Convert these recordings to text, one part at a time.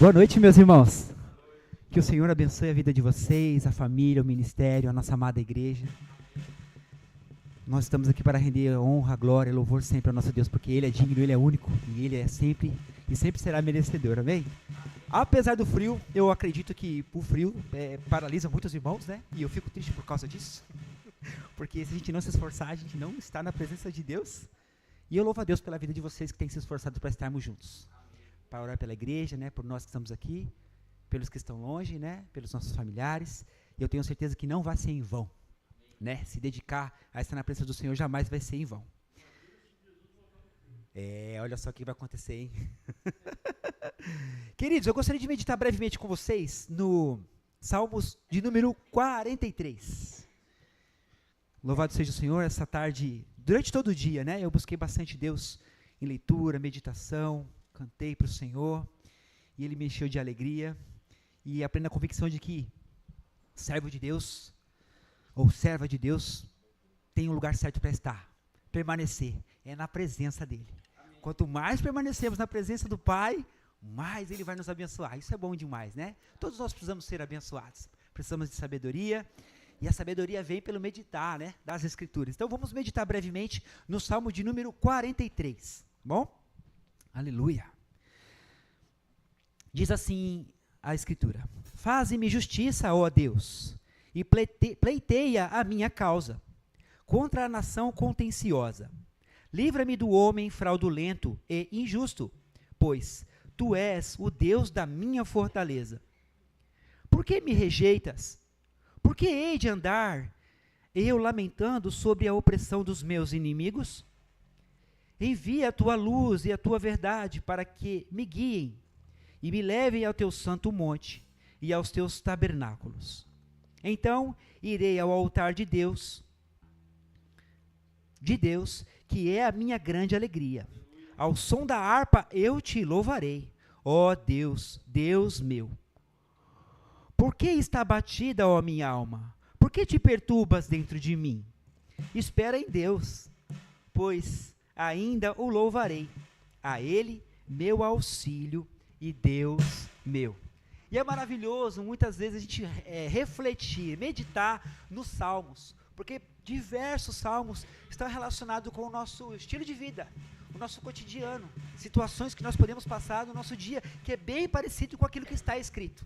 Boa noite, meus irmãos. Que o Senhor abençoe a vida de vocês, a família, o ministério, a nossa amada igreja. Nós estamos aqui para render honra, glória e louvor sempre ao nosso Deus, porque Ele é digno, Ele é único, e Ele é sempre e sempre será merecedor, amém? Apesar do frio, eu acredito que o frio paralisa muitos irmãos, né? E eu fico triste por causa disso, porque se a gente não se esforçar, a gente não está na presença de Deus. E eu louvo a Deus pela vida de vocês que têm se esforçado para estarmos juntos, para orar pela igreja, né? Por nós que estamos aqui, pelos que estão longe, né? Pelos nossos familiares. E eu tenho certeza que não vai ser em vão, né? Se dedicar a estar na presença do Senhor jamais vai ser em vão. Olha só o que vai acontecer, hein? Queridos, eu gostaria de meditar brevemente com vocês no Salmos de número 43. Louvado seja o Senhor, essa tarde, durante todo o dia, né? Eu busquei bastante Deus em leitura, meditação, cantei para o Senhor, e Ele me encheu de alegria, e a plena convicção de que servo de Deus, ou serva de Deus, tem um lugar certo para estar, permanecer, é na presença dEle. Amém. Quanto mais permanecemos na presença do Pai, mais Ele vai nos abençoar. Isso é bom demais, né? Todos nós precisamos ser abençoados, precisamos de sabedoria, e a sabedoria vem pelo meditar, né, das Escrituras. Então vamos meditar brevemente no Salmo de número 43, bom? Aleluia. Diz assim a Escritura: Faze-me justiça, ó Deus, e pleiteia a minha causa contra a nação contenciosa. Livra-me do homem fraudulento e injusto, pois Tu és o Deus da minha fortaleza. Por que me rejeitas? Por que hei de andar eu lamentando sobre a opressão dos meus inimigos? Envia a Tua luz e a Tua verdade para que me guiem e me levem ao Teu santo monte e aos Teus tabernáculos. Então irei ao altar de Deus, que é a minha grande alegria. Ao som da harpa eu Te louvarei, ó Deus, Deus meu. Por que está abatida, ó minha alma? Por que te perturbas dentro de mim? Espera em Deus, pois ainda o louvarei, a Ele meu auxílio e Deus meu. E é maravilhoso muitas vezes a gente refletir, meditar nos salmos, porque diversos salmos estão relacionados com o nosso estilo de vida, o nosso cotidiano, situações que nós podemos passar no nosso dia, que é bem parecido com aquilo que está escrito.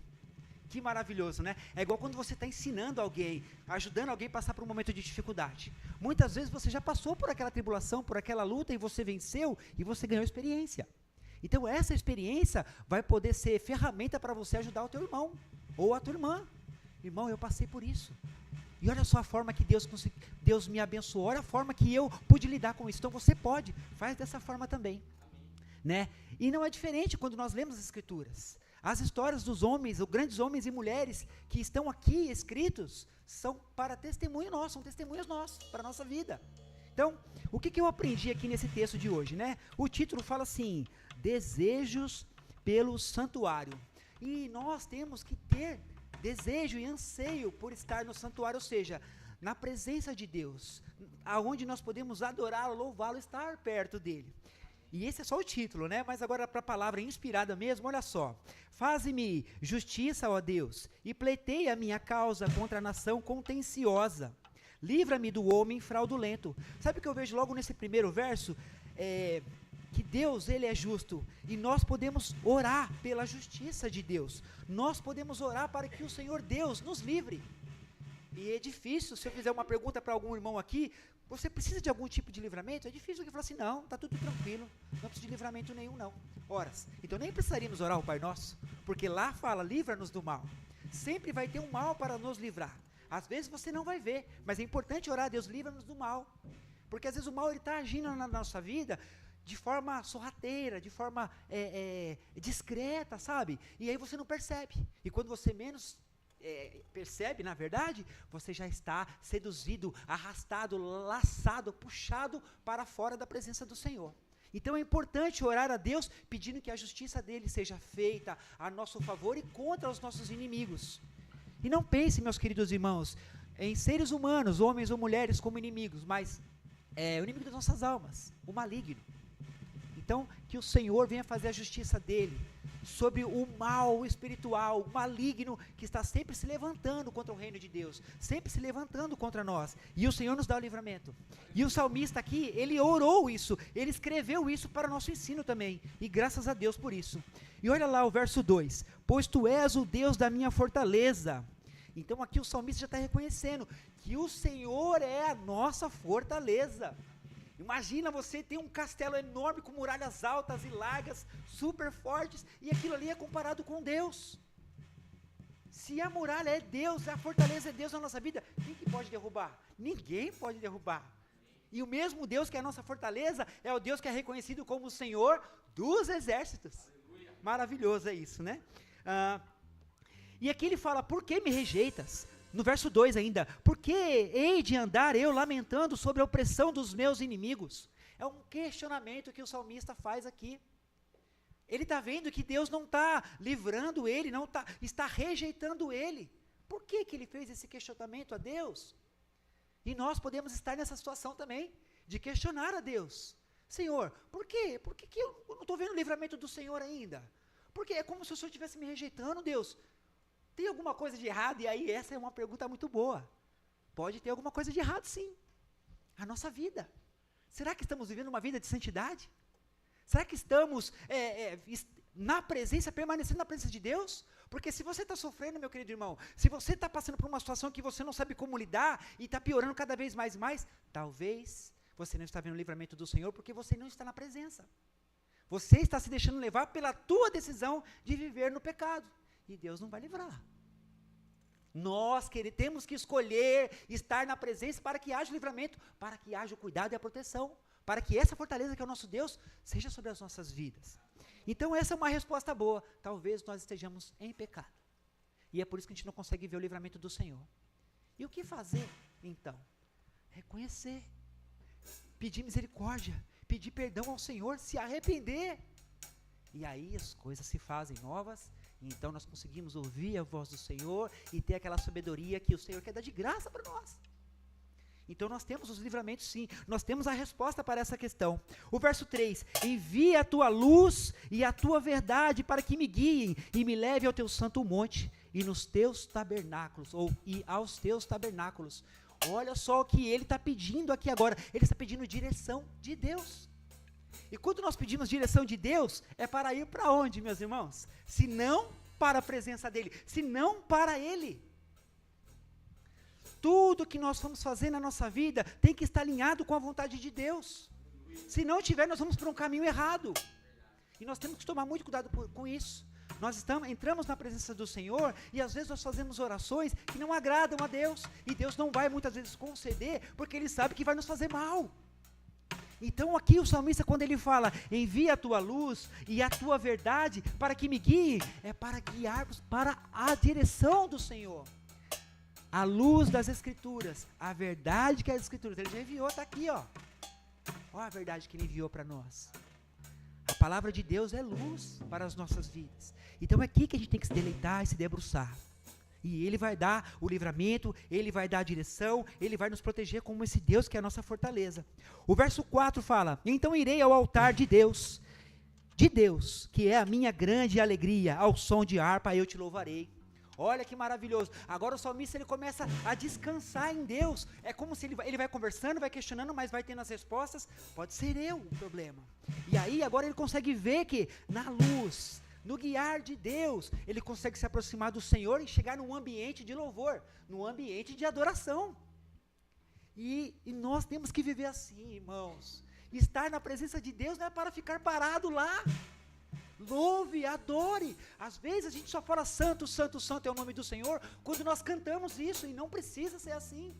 Que maravilhoso, né? É igual quando você está ensinando alguém, ajudando alguém a passar por um momento de dificuldade. Muitas vezes você já passou por aquela tribulação, por aquela luta, e você venceu, e você ganhou experiência. Então essa experiência vai poder ser ferramenta para você ajudar o teu irmão, ou a tua irmã. Irmão, eu passei por isso. E olha só a forma que Deus me abençoou, olha a forma que eu pude lidar com isso. Então você pode, faz dessa forma também. Né? E não é diferente quando nós lemos as Escrituras. As histórias dos homens, os grandes homens e mulheres que estão aqui escritos, são para testemunho nosso, são testemunhos nossos, para a nossa vida. Então, o que eu aprendi aqui nesse texto de hoje, né? O título fala assim, desejos pelo santuário. E nós temos que ter desejo e anseio por estar no santuário, ou seja, na presença de Deus, aonde nós podemos adorá-lo, louvá-lo, estar perto dele. E esse é só o título, né? Mas agora para a palavra inspirada mesmo, olha só. Faze-me justiça, ó Deus, e pleiteia a minha causa contra a nação contenciosa. Livra-me do homem fraudulento. Sabe o que eu vejo logo nesse primeiro verso? Que Deus, Ele é justo, e nós podemos orar pela justiça de Deus. Nós podemos orar para que o Senhor Deus nos livre. E é difícil, se eu fizer uma pergunta para algum irmão aqui, você precisa de algum tipo de livramento? É difícil alguém falar assim, não, está tudo tranquilo, não precisa de livramento nenhum não. Ora, então nem precisaríamos orar o Pai Nosso, porque lá fala, livra-nos do mal. Sempre vai ter um mal para nos livrar. Às vezes você não vai ver, mas é importante orar, Deus, livra-nos do mal. Porque às vezes o mal está agindo na nossa vida de forma sorrateira, de forma discreta, sabe? E aí você não percebe. E quando você menos percebe, na verdade, você já está seduzido, arrastado, laçado, puxado para fora da presença do Senhor. Então é importante orar a Deus pedindo que a justiça dele seja feita a nosso favor e contra os nossos inimigos. E não pense, meus queridos irmãos, em seres humanos, homens ou mulheres, como inimigos, mas o inimigo das nossas almas, o maligno. Então, que o Senhor venha fazer a justiça dele sobre o mal espiritual, o maligno que está sempre se levantando contra o reino de Deus, sempre se levantando contra nós, e o Senhor nos dá o livramento. E o salmista aqui, ele orou isso, ele escreveu isso para nosso ensino também, e graças a Deus por isso. E olha lá o verso 2, pois tu és o Deus da minha fortaleza. Então aqui o salmista já está reconhecendo que o Senhor é a nossa fortaleza. Imagina você ter um castelo enorme com muralhas altas e largas, super fortes, e aquilo ali é comparado com Deus. Se a muralha é Deus, a fortaleza é Deus na nossa vida, quem que pode derrubar? Ninguém pode derrubar. E o mesmo Deus que é a nossa fortaleza, é o Deus que é reconhecido como o Senhor dos exércitos. Aleluia. Maravilhoso é isso, né? E aqui ele fala, por que me rejeitas? No verso 2 ainda, por que hei de andar eu lamentando sobre a opressão dos meus inimigos? É um questionamento que o salmista faz aqui. Ele está vendo que Deus não está livrando ele, está rejeitando ele. Por que ele fez esse questionamento a Deus? E nós podemos estar nessa situação também, de questionar a Deus. Senhor, por quê? Por que eu não estou vendo o livramento do Senhor ainda? Porque é como se o Senhor estivesse me rejeitando, Deus. Tem alguma coisa de errado? E aí essa é uma pergunta muito boa. Pode ter alguma coisa de errado, sim. A nossa vida. Será que estamos vivendo uma vida de santidade? Será que estamos na presença, permanecendo na presença de Deus? Porque se você está sofrendo, meu querido irmão, se você está passando por uma situação que você não sabe como lidar, e está piorando cada vez mais e mais, talvez você não está vendo o livramento do Senhor, porque você não está na presença. Você está se deixando levar pela tua decisão de viver no pecado. E Deus não vai livrar. Nós temos que escolher estar na presença para que haja o livramento, para que haja o cuidado e a proteção, para que essa fortaleza que é o nosso Deus, seja sobre as nossas vidas. Então essa é uma resposta boa. Talvez nós estejamos em pecado. E é por isso que a gente não consegue ver o livramento do Senhor. E o que fazer, então? Reconhecer, pedir misericórdia, pedir perdão ao Senhor, se arrepender. E aí as coisas se fazem novas. Então nós conseguimos ouvir a voz do Senhor e ter aquela sabedoria que o Senhor quer dar de graça para nós. Então nós temos os livramentos sim, nós temos a resposta para essa questão. O verso 3, envia a tua luz e a tua verdade para que me guiem e me leve ao teu santo monte e nos teus tabernáculos, e aos teus tabernáculos. Olha só o que ele está pedindo aqui agora, ele está pedindo direção de Deus. E quando nós pedimos direção de Deus, é para ir para onde, meus irmãos? Se não para a presença dEle, se não para Ele. Tudo que nós vamos fazer na nossa vida tem que estar alinhado com a vontade de Deus. Se não tiver, nós vamos para um caminho errado. E nós temos que tomar muito cuidado com isso. Nós entramos na presença do Senhor e às vezes nós fazemos orações que não agradam a Deus. E Deus não vai muitas vezes conceder, porque Ele sabe que vai nos fazer mal. Então aqui o salmista, quando ele fala, envia a tua luz e a tua verdade para que me guie, é para guiarmos para a direção do Senhor. A luz das Escrituras, a verdade que é as Escrituras, ele já enviou, está aqui, ó. Olha a verdade que ele enviou para nós. A palavra de Deus é luz para as nossas vidas. Então é aqui que a gente tem que se deleitar e se debruçar. E Ele vai dar o livramento, Ele vai dar a direção, Ele vai nos proteger como esse Deus que é a nossa fortaleza. O verso 4 fala, então irei ao altar de Deus, que é a minha grande alegria, ao som de harpa eu te louvarei. Olha que maravilhoso. Agora o salmista ele começa a descansar em Deus. É como se ele vai conversando, vai questionando, mas vai tendo as respostas. Pode ser eu o problema. E aí agora ele consegue ver que na luz, no guiar de Deus, ele consegue se aproximar do Senhor e chegar num ambiente de louvor, num ambiente de adoração. E nós temos que viver assim, irmãos. Estar na presença de Deus não é para ficar parado lá. Louve, adore. Às vezes a gente só fala santo, santo, santo é o nome do Senhor, quando nós cantamos isso, e não precisa ser assim.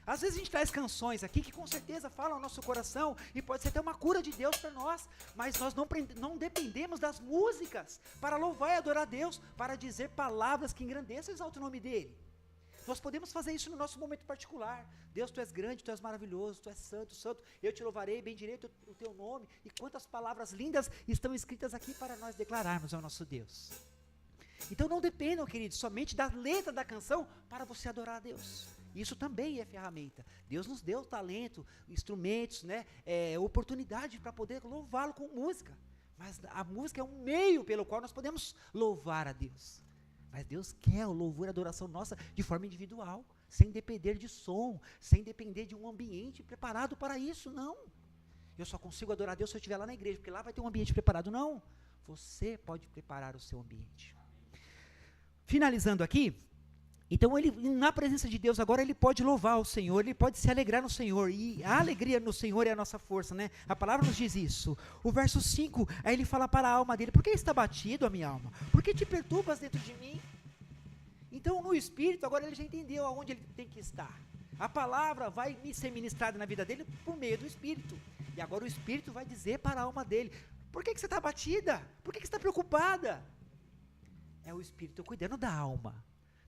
Às vezes a gente traz canções aqui que com certeza falam ao nosso coração, e pode ser até uma cura de Deus para nós, mas nós não dependemos das músicas para louvar e adorar a Deus, para dizer palavras que engrandeçam e exaltam o nome dEle. Nós podemos fazer isso no nosso momento particular. Deus, Tu és grande, Tu és maravilhoso, Tu és santo, santo, eu te louvarei, bendirei o Teu nome. E quantas palavras lindas estão escritas aqui para nós declararmos ao nosso Deus. Então não dependam, queridos, somente da letra da canção para você adorar a Deus. Isso também é ferramenta. Deus nos deu talento, instrumentos, né, oportunidade para poder louvá-lo com música. Mas a música é um meio pelo qual nós podemos louvar a Deus. Mas Deus quer o louvor e a adoração nossa de forma individual, sem depender de som, sem depender de um ambiente preparado para isso, não. Eu só consigo adorar a Deus se eu estiver lá na igreja, porque lá vai ter um ambiente preparado. Não, você pode preparar o seu ambiente. Finalizando aqui, então ele, na presença de Deus agora, ele pode louvar o Senhor, ele pode se alegrar no Senhor, e a alegria no Senhor é a nossa força, né? A palavra nos diz isso. O verso 5, aí ele fala para a alma dele: por que está batido a minha alma? Por que te perturbas dentro de mim? Então no Espírito, agora ele já entendeu aonde ele tem que estar. A palavra vai ser ministrada na vida dele por meio do Espírito, e agora o Espírito vai dizer para a alma dele: por que você está batida? Por que você está preocupada? É o Espírito cuidando da alma.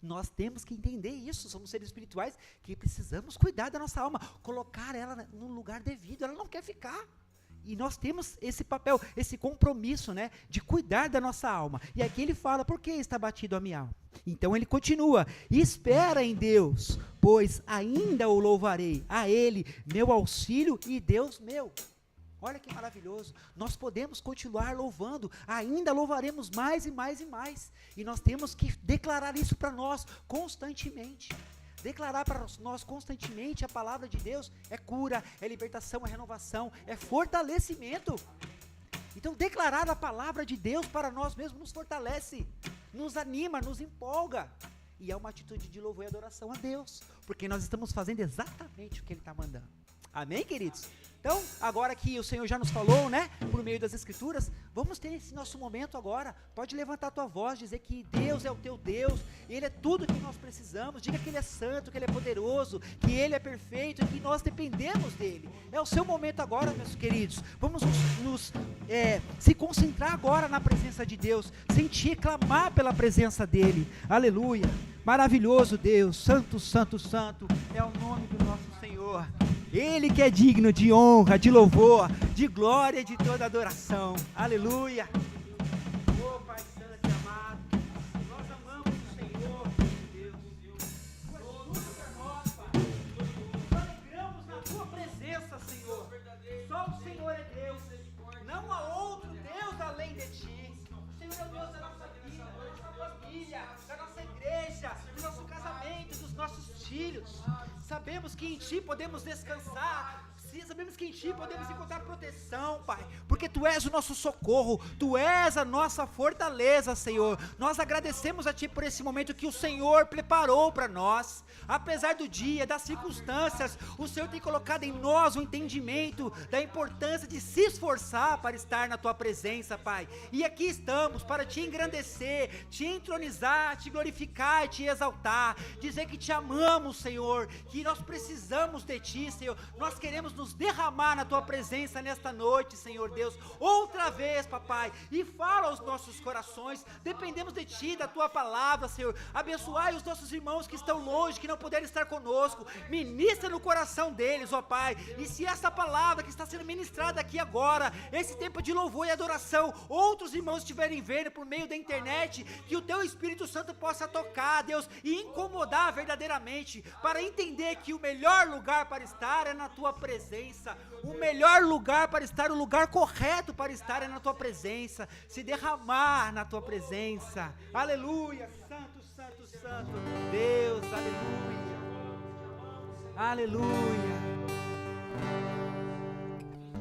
Nós temos que entender isso, somos seres espirituais que precisamos cuidar da nossa alma, colocar ela no lugar devido, ela não quer ficar. E nós temos esse papel, esse compromisso, né, de cuidar da nossa alma. E aqui ele fala: por que está batido a minha alma? Então ele continua: espera em Deus, pois ainda o louvarei, a Ele, meu auxílio e Deus meu. Olha que maravilhoso, nós podemos continuar louvando, ainda louvaremos mais e mais e mais, e nós temos que declarar isso para nós constantemente, declarar para nós constantemente a palavra de Deus é cura, é libertação, é renovação, é fortalecimento. Então declarar a palavra de Deus para nós mesmos nos fortalece, nos anima, nos empolga, e é uma atitude de louvor e adoração a Deus, porque nós estamos fazendo exatamente o que Ele está mandando. Amém, queridos? Então, agora que o Senhor já nos falou, né, por meio das Escrituras, vamos ter esse nosso momento agora. Pode levantar a tua voz, dizer que Deus é o teu Deus, Ele é tudo que nós precisamos. Diga que Ele é santo, que Ele é poderoso, que Ele é perfeito e que nós dependemos dEle. É o seu momento agora, meus queridos. Vamos se concentrar agora na presença de Deus, sentir, clamar pela presença dEle. Aleluia. Maravilhoso Deus, santo, santo, santo é o nome do nosso Senhor. Ele que é digno de honra, de louvor, de glória e de toda adoração. Aleluia. Oh Pai Santo e amado, nós amamos o Senhor, Deus. Tu és tudo para nós, Pai. Nos alegramos na Tua presença, Senhor. Só o Senhor é Deus. Não há outro Deus além de Ti. O Senhor é o Deus da nossa vida, da nossa família, da nossa igreja, do nosso casamento, dos nossos filhos. Sabemos que em Ti podemos descansar, sabemos que em Ti podemos encontrar proteção, Pai, porque Tu és o nosso socorro, Tu és a nossa fortaleza, Senhor. Nós agradecemos a Ti por esse momento que o Senhor preparou para nós. Apesar do dia, das circunstâncias, o Senhor tem colocado em nós o entendimento da importância de se esforçar para estar na Tua presença, Pai. E aqui estamos para Te engrandecer, Te entronizar, Te glorificar e Te exaltar, dizer que Te amamos, Senhor, que nós precisamos de Ti, Senhor. Nós queremos nos derramar na Tua presença nesta noite, Senhor Deus, outra vez, Papai, e fala aos nossos corações. Dependemos de Ti, da Tua palavra, Senhor. Abençoai os nossos irmãos que estão longe, que não puderem estar conosco, ministra no coração deles, ó Pai, e se essa palavra que está sendo ministrada aqui agora, esse tempo de louvor e adoração, outros irmãos estiverem vendo por meio da internet, que o Teu Espírito Santo possa tocar, Deus, e incomodar verdadeiramente, para entender que o melhor lugar para estar é na Tua presença, o melhor lugar para estar, o lugar correto para estar é na Tua presença, se derramar na Tua presença. Aleluia, santo, santo, santo Deus, aleluia, aleluia.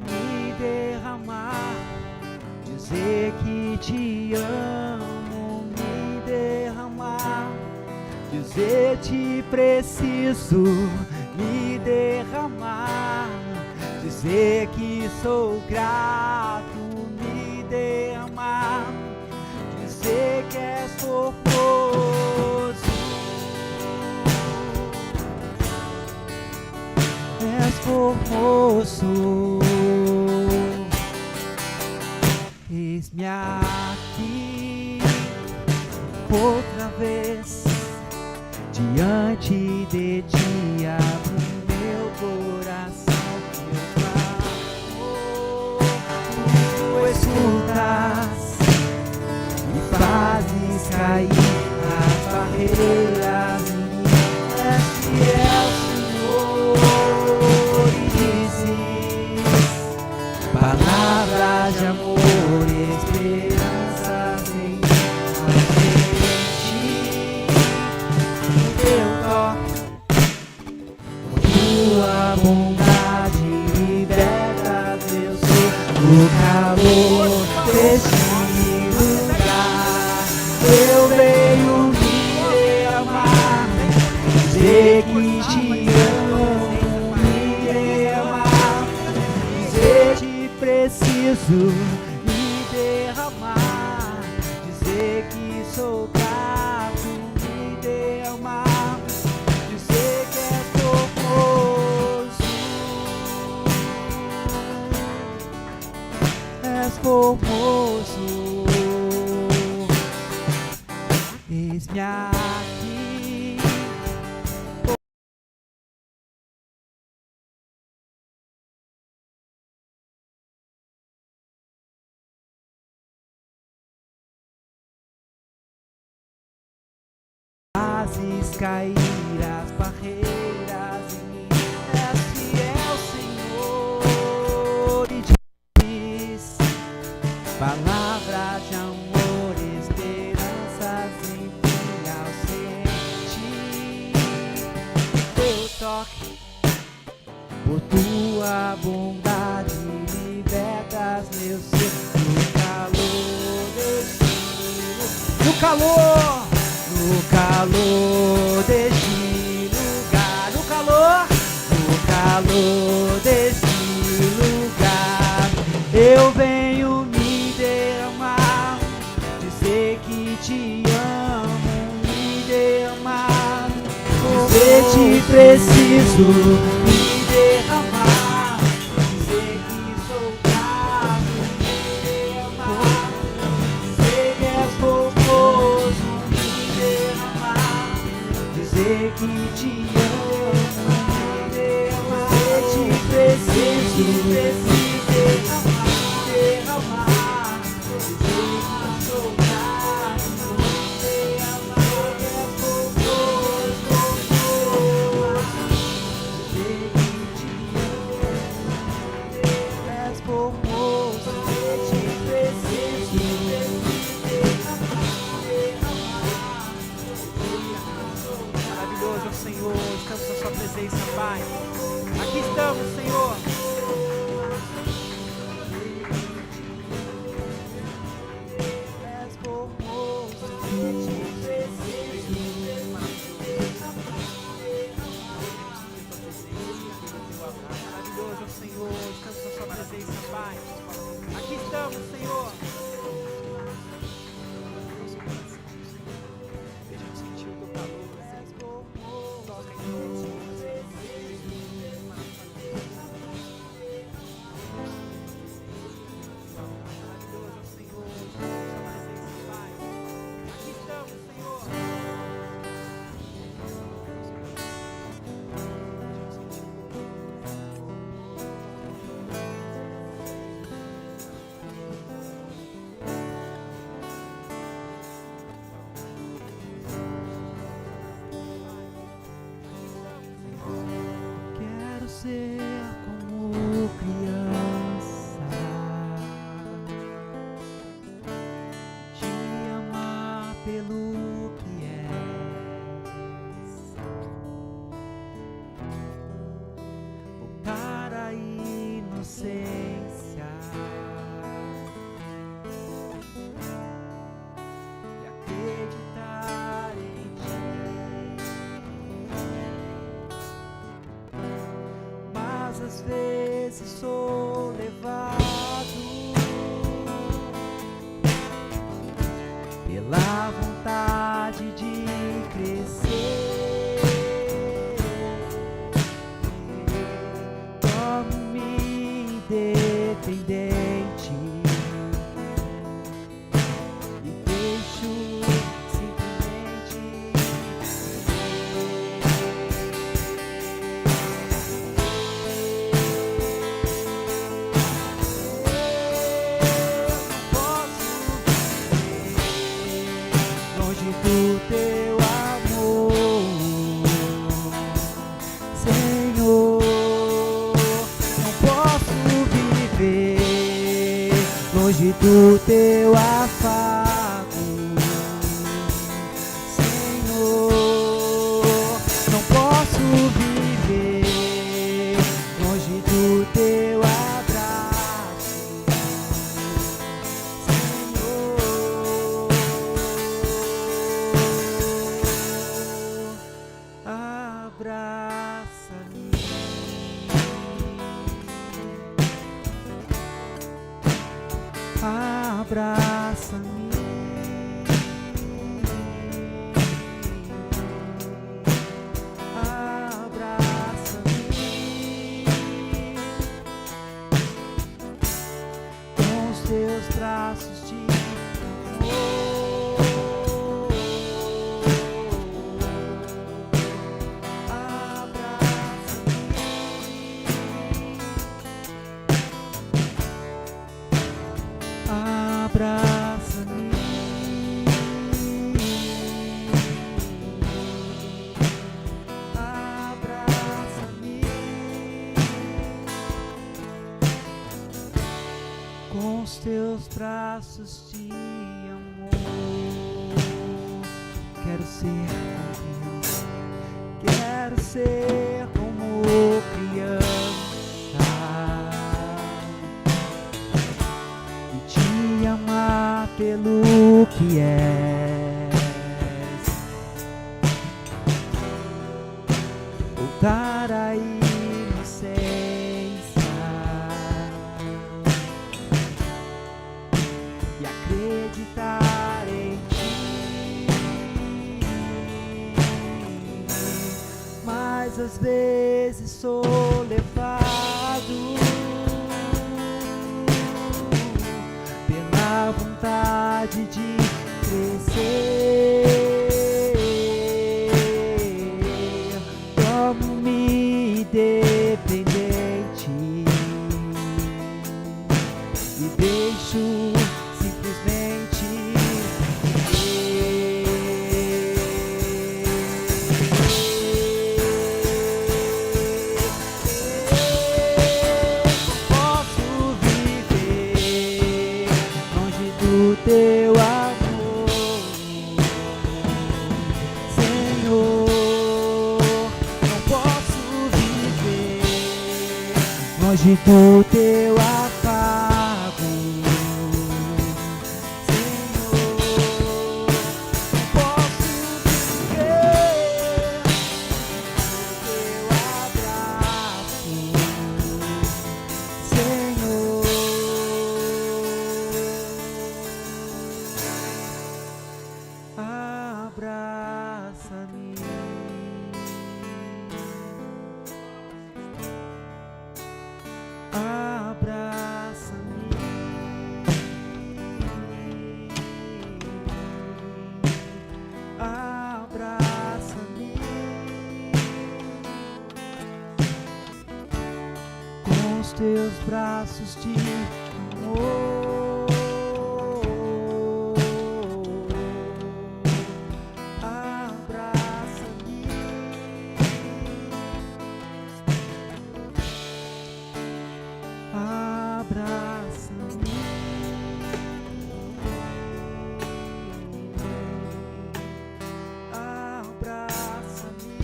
Me derramar, dizer que Te amo, me derramar, dizer Te preciso, me derramar, dizer que sou grato, me derramar, dizer que és formoso, és formoso. Eis-me aqui outra vez diante de Ti, abro meu coração, meu clamor. Tu escutas e fazes cair as barreiras, és fiel. calor deste lugar, eu venho me derramar, dizer que te amo, me derramar, dizer que preciso me derramar, dizer que sou grato, me derramar, dizer que és formoso, és formoso. Eis-me aqui. Fazes cair as barreiras em mim, és fiel, Senhor, e diz palavras de amor, esperanças enfim ao sentir teu toque, por tua bondade libertas meu ser no calor deste lugar. No calor deste lugar, no calor deste lugar, eu venho me derramar, dizer que te amo, me derramar, dizer que preciso me derramar, dizer que sou grato, me derramar, dizer que és formoso, dizer que te amo, me derramar, dizer que preciso derramar, dizer que sou grato, me derramar, que és formoso, dizer que te amo, és formoso, dizer que preciso maravilhoso, Senhor, estamos na sua presença, Pai. Aqui estamos, Senhor. És formoso, maravilhoso, Senhor, estamos na sua presença, Pai. Aqui estamos, Senhor. Deixa eu sentir o teu calor. Toca em nós. Maravilhoso, Senhor, estamos na sua presença, Pai. Aqui estamos, Senhor. Quero ser como criança, te amar pelo que és, voltar à inocência e acreditar em ti. Mas às vezes sou levado pela vontade de crescer, torno-me dependente e deixo simplesmente longe do teu amor, Senhor. Não posso viver longe do teu afago, Senhor. Não posso viver longe do teu abraço, abraça-me. Teus braços de amor, abraça-me, abraça-me, com os teus braços de amor. Quero ser como criança e te amar pelo que és, voltar a inocência e acreditar em ti. Mas às vezes sou levado pela vontade de crescer. Torno-me dependente e deixo simplesmente posso viver longe do teu amor, Senhor. Não posso viver longe do teu afago, Senhor. Não posso viver teu abraço, Senhor. Abraça-me, abraça-me, abraça-me, com os teus braços de amor. Abraça-me, abraça-me, abraça-me,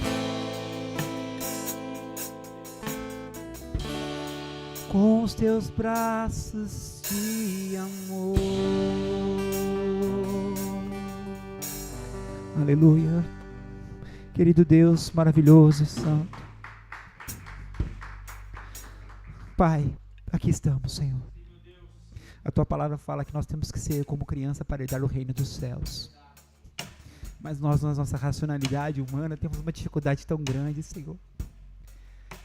com os teus braços de amor. Aleluia. Querido Deus maravilhoso e santo, Pai, aqui estamos, Senhor. A tua palavra fala que nós temos que ser como criança para herdar o reino dos céus. Mas nós, na nossa racionalidade humana, temos uma dificuldade tão grande, Senhor.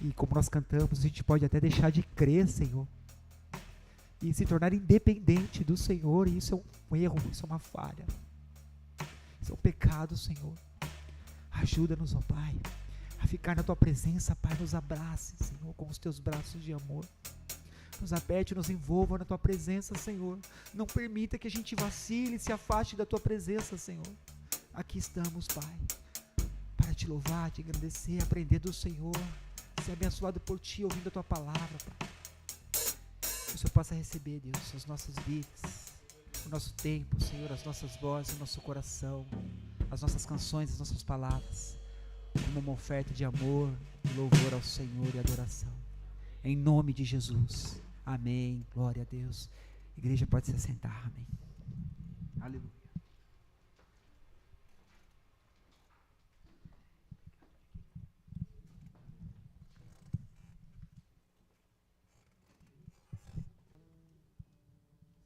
E como nós cantamos, a gente pode até deixar de crer, Senhor, e se tornar independente do Senhor. E isso é um erro, isso é uma falha, isso é um pecado, Senhor. Ajuda-nos, ó Pai, a ficar na tua presença, Pai. Nos abrace, Senhor, com os teus braços de amor. Nos aperte, nos envolva na tua presença, Senhor. Não permita que a gente vacile e se afaste da tua presença, Senhor. Aqui estamos, Pai, para te louvar, te agradecer, aprender do Senhor, ser abençoado por ti, ouvindo a tua palavra, Pai. Que o Senhor possa receber, Deus, as nossas vidas, o nosso tempo, Senhor, as nossas vozes, o nosso coração, as nossas canções, as nossas palavras, como uma oferta de amor e louvor ao Senhor e adoração. Em nome de Jesus. Amém. Glória a Deus. A igreja pode se assentar. Amém. Aleluia.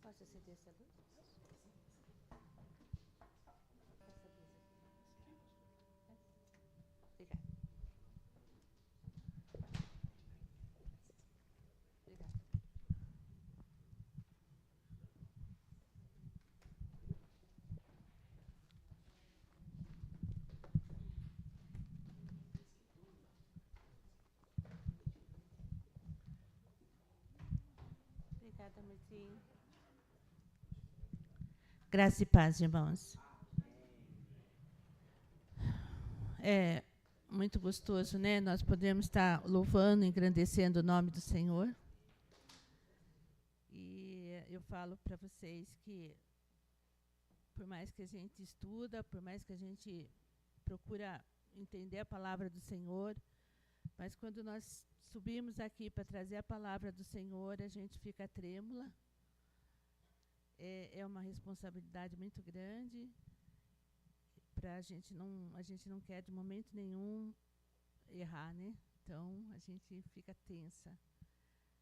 Pode se Desce a luz? Obrigada. Obrigada. Obrigada, Martim. Graça e paz, irmãos. É muito gostoso, né? Nós podemos estar louvando, engrandecendo o nome do Senhor. E eu falo para vocês que, por mais que a gente estuda, por mais que a gente procura entender a palavra do Senhor, mas quando nós subimos aqui para trazer a palavra do Senhor, a gente fica trêmula. É uma responsabilidade muito grande. A gente não quer de momento nenhum errar, né? Então a gente fica tensa.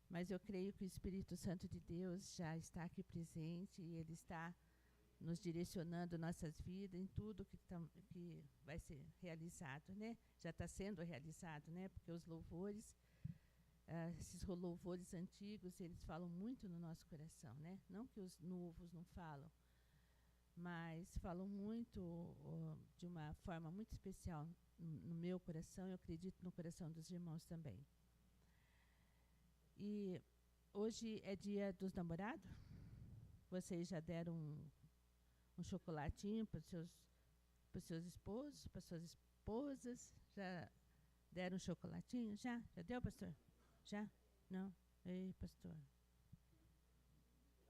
Mas eu creio que o Espírito Santo de Deus já está aqui presente e Ele está nos direcionando nossas vidas em tudo que vai ser realizado, né? Já está sendo realizado, né? Porque os louvores, esses louvores antigos, eles falam muito no nosso coração, né? Não que os novos não falam, mas falam muito de uma forma muito especial no meu coração, eu acredito no coração dos irmãos também. E hoje é dia dos namorados? Vocês já deram um chocolatinho para os seus esposos, para suas esposas? Já deram um chocolatinho? Já? Já deu, pastor? Já? Não? Ei, pastor.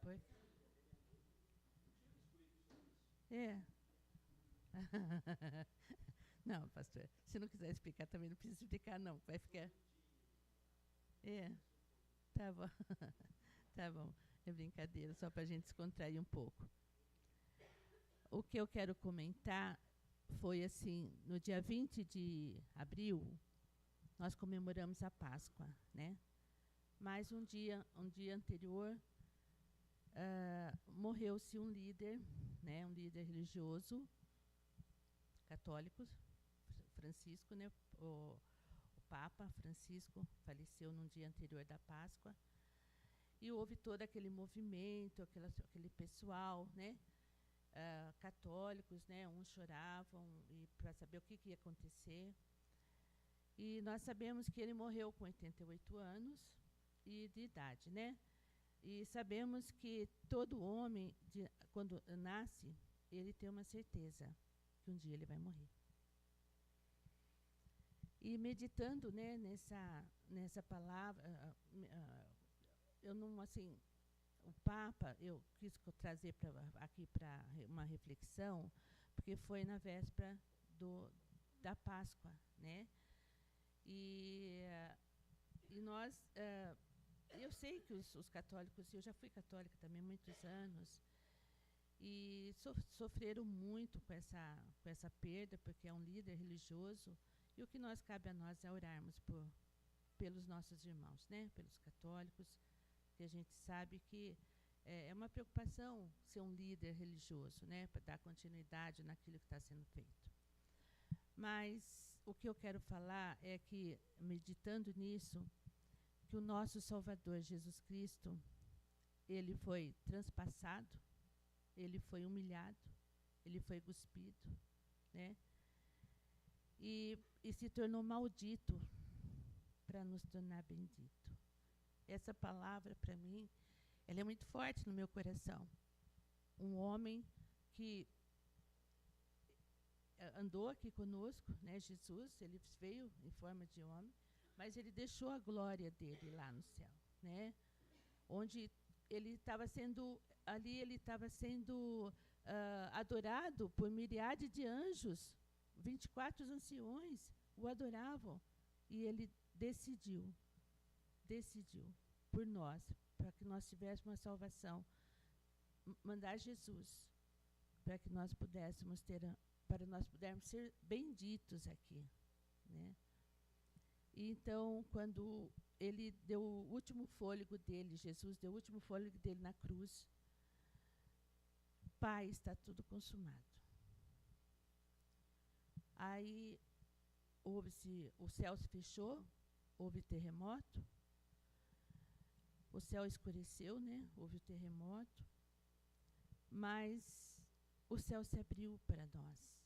Foi? É. Não, pastor, se não quiser explicar também não precisa explicar, não. Vai ficar. É. Tá bom. Tá bom. É brincadeira, só para a gente descontrair um pouco. O que eu quero comentar foi assim, no dia 20 de abril, nós comemoramos a Páscoa, né? Mas um dia anterior, morreu-se um líder, né? Um líder religioso, católico, Francisco, né? O Papa Francisco faleceu no dia anterior da Páscoa. E houve todo aquele movimento, aquele pessoal, né? Católicos, né? Uns choravam para saber o que ia acontecer. E nós sabemos que ele morreu com 88 anos de idade, né? E sabemos que todo homem, quando nasce, ele tem uma certeza que um dia ele vai morrer. E meditando, né, nessa palavra, eu não, assim, o Papa, eu quis trazer aqui para uma reflexão, porque foi na véspera da Páscoa, né? E nós, eu sei que os católicos, eu já fui católica também há muitos anos, e sofreram muito com essa perda, porque é um líder religioso, e o que cabe a nós é orarmos pelos nossos irmãos, né? Pelos católicos, que a gente sabe que é uma preocupação ser um líder religioso, né? Para dar continuidade naquilo que está sendo feito. Mas o que eu quero falar é que, meditando nisso, que o nosso Salvador Jesus Cristo, ele foi transpassado, ele foi humilhado, ele foi cuspido, né? E se tornou maldito para nos tornar bendito. Essa palavra, para mim, ela é muito forte no meu coração. Um homem que andou aqui conosco, né, Jesus, ele veio em forma de homem, mas ele deixou a glória dele lá no céu, né? Onde ele estava sendo adorado por miríade de anjos, 24 anciões o adoravam, e ele decidiu por nós, para que nós tivéssemos uma salvação, mandar Jesus, para que nós pudéssemos ser benditos aqui, né? E então, quando ele deu o último fôlego dele, Jesus deu o último fôlego dele na cruz, Pai, está tudo consumado. Aí o céu se fechou, houve terremoto, o céu escureceu, né? Houve o terremoto, mas o céu se abriu para nós.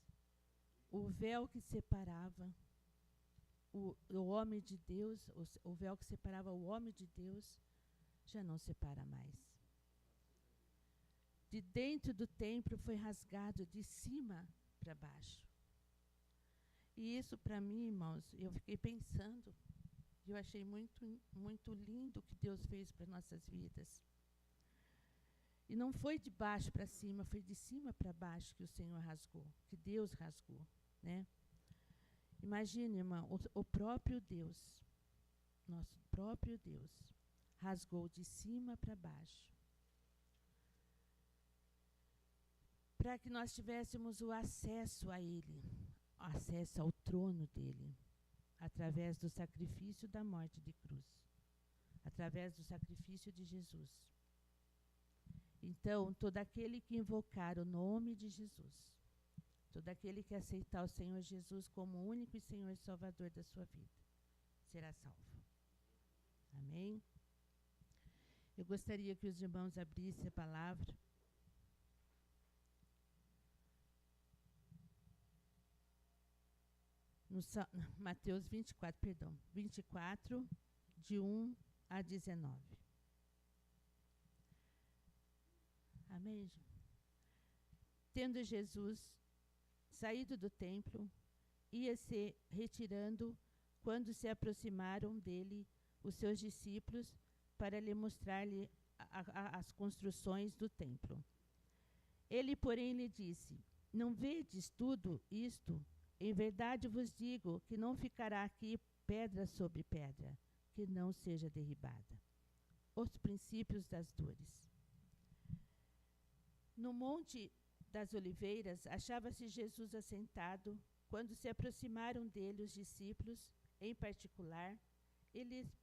O véu que separava o homem de Deus, o véu que separava o homem de Deus, já não separa mais. De dentro do templo foi rasgado de cima para baixo. E isso, para mim, irmãos, eu fiquei pensando, eu achei muito lindo o que Deus fez para nossas vidas. E não foi de baixo para cima, foi de cima para baixo que o Senhor rasgou, que Deus rasgou, né? Imagine, irmão, o próprio Deus, nosso próprio Deus, rasgou de cima para baixo, para que nós tivéssemos o acesso a Ele, acesso ao trono dEle, através do sacrifício da morte de cruz, através do sacrifício de Jesus. Então, todo aquele que invocar o nome de Jesus, todo aquele que aceitar o Senhor Jesus como o único e Senhor e Salvador da sua vida, será salvo. Amém? Eu gostaria que os irmãos abrissem a palavra. No Mateus 24, de 1 a 19. Amém? Tendo Jesus saído do templo, ia se retirando quando se aproximaram dele os seus discípulos para lhe mostrar-lhe as construções do templo. Ele, porém, lhe disse: não vedes tudo isto? Em verdade vos digo que não ficará aqui pedra sobre pedra, que não seja derribada. Os princípios das dores. No Monte das Oliveiras, achava-se Jesus assentado, quando se aproximaram dele os discípulos, em particular, e lhes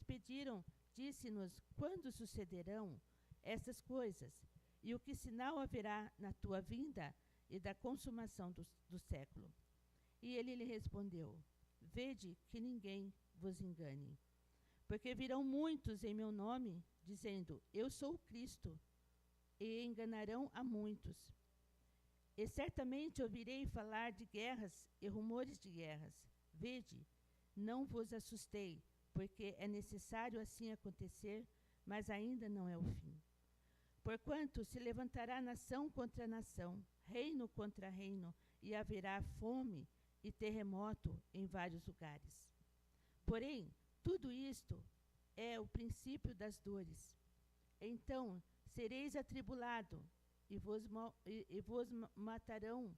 pediram, disse-nos, quando sucederão essas coisas, e o que sinal haverá na tua vinda e da consumação do século? E ele lhe respondeu: vede que ninguém vos engane, porque virão muitos em meu nome, dizendo, eu sou o Cristo, e enganarão a muitos. E certamente ouvirei falar de guerras e rumores de guerras. Vede, não vos assustei, porque é necessário assim acontecer, mas ainda não é o fim. Porquanto se levantará nação contra nação, reino contra reino, e haverá fome e terremoto em vários lugares. Porém, tudo isto é o princípio das dores. Então sereis atribulado e vos matarão.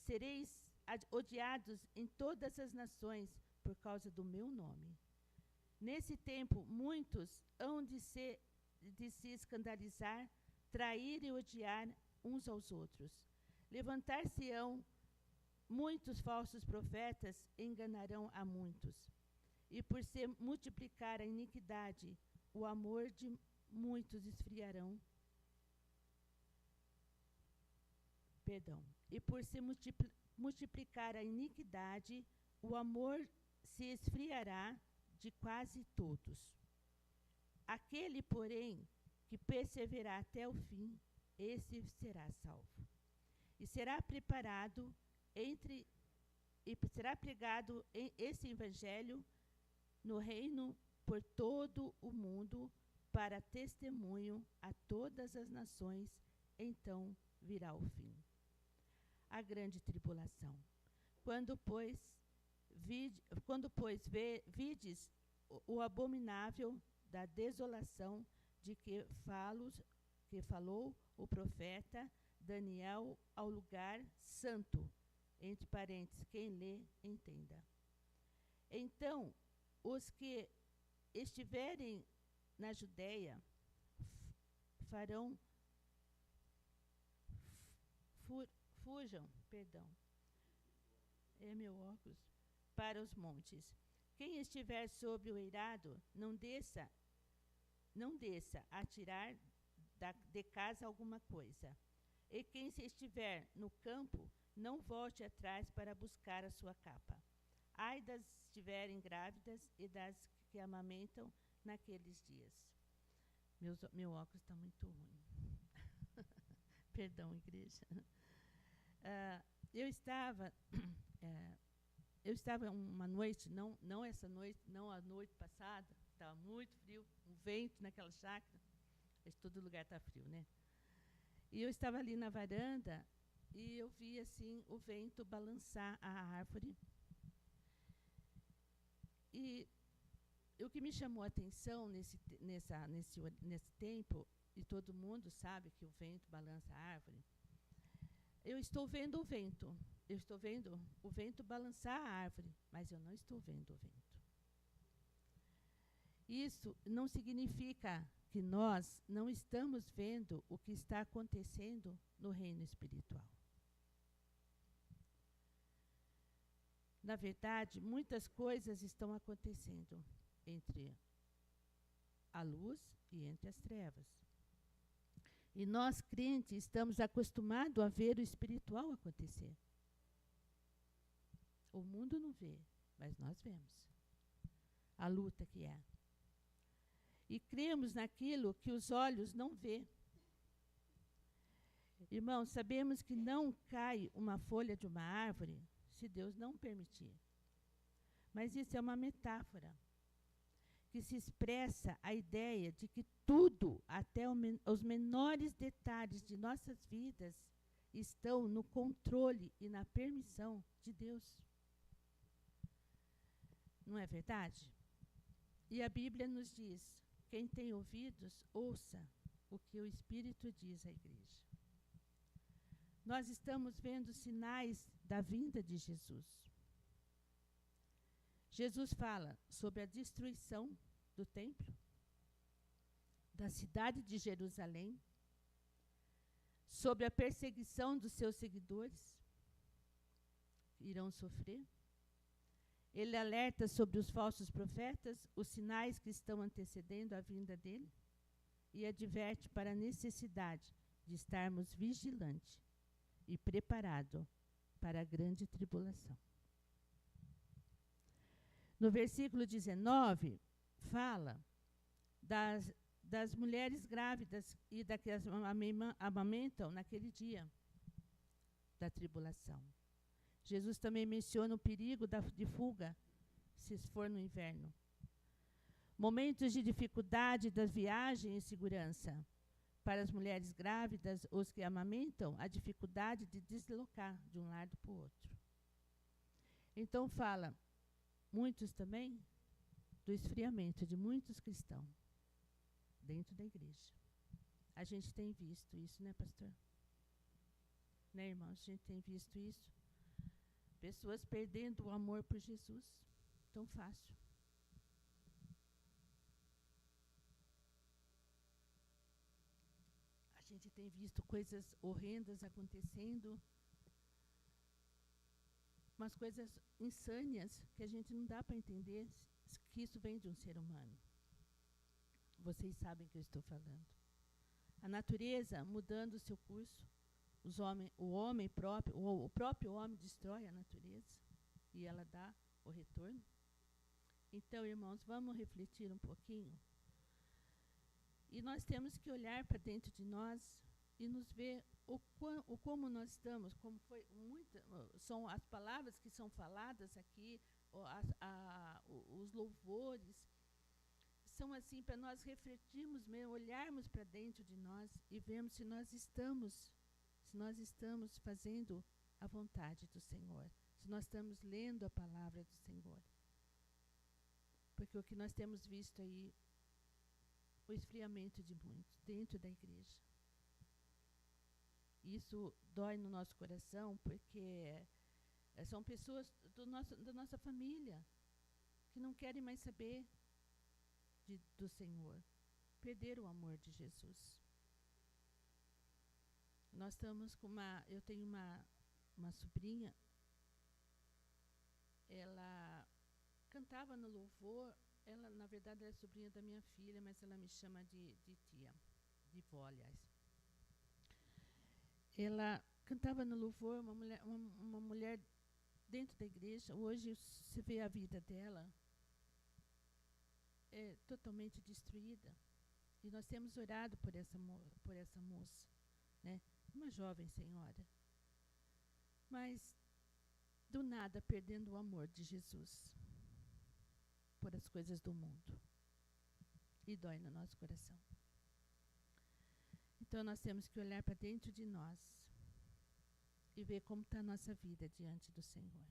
Sereis odiados em todas as nações por causa do meu nome. Nesse tempo, muitos hão de se escandalizar, trair e odiar uns aos outros. Levantar-se-ão muitos falsos profetas, enganarão a muitos. E por se multiplicar a iniquidade, o amor de muitos esfriarão. E por se multiplicar a iniquidade, o amor se esfriará de quase todos. Aquele, porém, que perseverar até o fim, esse será salvo. E será pregado esse evangelho no reino por todo o mundo, para testemunho a todas as nações, então virá o fim. A grande tribulação. Quando, pois, vides o abominável da desolação de que falou o profeta Daniel ao lugar santo, entre parênteses, quem lê, entenda. Então, os que estiverem na Judéia fujam, meu óculos, para os montes. Quem estiver sobre o eirado, não desça não desça a tirar de casa alguma coisa. E quem se estiver no campo, não volte atrás para buscar a sua capa. Ai das que estiverem grávidas e das que amamentam naqueles dias. Meu óculos está muito ruim. Perdão, igreja. Eu estava uma noite, não essa noite, não a noite passada, estava muito frio, um vento naquela chácara. Todo lugar está frio, né? E eu estava ali na varanda e eu vi assim o vento balançar a árvore. E o que me chamou a atenção nesse tempo, e todo mundo sabe que o vento balança a árvore, eu estou vendo o vento. Eu estou vendo o vento balançar a árvore, mas eu não estou vendo o vento. Isso não significa que nós não estamos vendo o que está acontecendo no reino espiritual. Na verdade, muitas coisas estão acontecendo entre a luz e entre as trevas. E nós, crentes, estamos acostumados a ver o espiritual acontecer. O mundo não vê, mas nós vemos a luta que é. E cremos naquilo que os olhos não vê. Irmãos, sabemos que não cai uma folha de uma árvore se Deus não permitir. Mas isso é uma metáfora que se expressa a ideia de que tudo, até os menores detalhes de nossas vidas, estão no controle e na permissão de Deus. Não é verdade? E a Bíblia nos diz: quem tem ouvidos, ouça o que o Espírito diz à igreja. Nós estamos vendo sinais da vinda de Jesus. Jesus fala sobre a destruição do templo, da cidade de Jerusalém, sobre a perseguição dos seus seguidores que irão sofrer. Ele alerta sobre os falsos profetas, os sinais que estão antecedendo a vinda dele, e adverte para a necessidade de estarmos vigilantes e preparados para a grande tribulação. No versículo 19, fala das mulheres grávidas e das que amamentam naquele dia da tribulação. Jesus também menciona o perigo de fuga, se for no inverno. Momentos de dificuldade da viagem e segurança. Para as mulheres grávidas, os que amamentam, a dificuldade de deslocar de um lado para o outro. Então fala, muitos também, do esfriamento de muitos cristãos dentro da igreja. A gente tem visto isso, né, pastor? Né, irmãos? A gente tem visto isso. Pessoas perdendo o amor por Jesus. Tão fácil. A gente tem visto coisas horrendas acontecendo. Umas coisas insânias que a gente não dá para entender que isso vem de um ser humano. Vocês sabem o que eu estou falando. A natureza mudando o seu curso. O próprio homem destrói a natureza e ela dá o retorno. Então, irmãos, vamos refletir um pouquinho. E nós temos que olhar para dentro de nós e nos ver como nós estamos, como foi são as palavras que são faladas aqui, os louvores, são assim para nós refletirmos mesmo, olharmos para dentro de nós e vermos se nós estamos fazendo a vontade do Senhor, se nós estamos lendo a palavra do Senhor. Porque o que nós temos visto aí, o esfriamento de muitos dentro da igreja. Isso dói no nosso coração, porque são pessoas da nossa família que não querem mais saber do Senhor, perderam o amor de Jesus. Nós estamos com eu tenho uma sobrinha, ela cantava no louvor Ela, na verdade, ela é sobrinha da minha filha, mas ela me chama de tia, de vó, aliás. Ela cantava no louvor, uma mulher dentro da igreja. Hoje se vê a vida dela é totalmente destruída. E nós temos orado por essa moça, né? Uma jovem senhora. Mas, do nada, perdendo o amor de Jesus por as coisas do mundo. E dói no nosso coração. Então, nós temos que olhar para dentro de nós e ver como está a nossa vida diante do Senhor,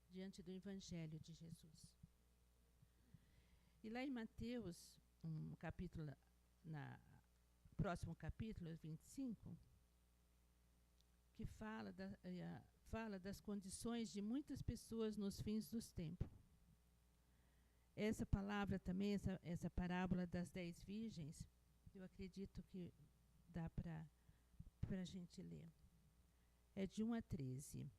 diante do Evangelho de Jesus. E lá em Mateus, próximo capítulo 25, que fala das condições de muitas pessoas nos fins dos tempos. Essa palavra também, essa parábola das 10 virgens, eu acredito que dá para a gente ler. É de 1 a 13.